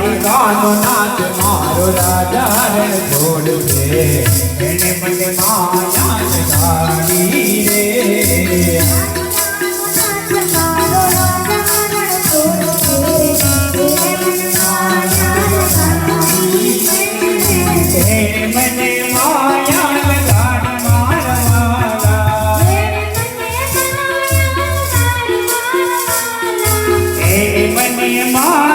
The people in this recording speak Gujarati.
દ્વારિકાનો નાથ મારો રાજા રણ છોડ છે એને મને માયા જગાડી રે મને માયા લગાડ મારવાલા મને માયા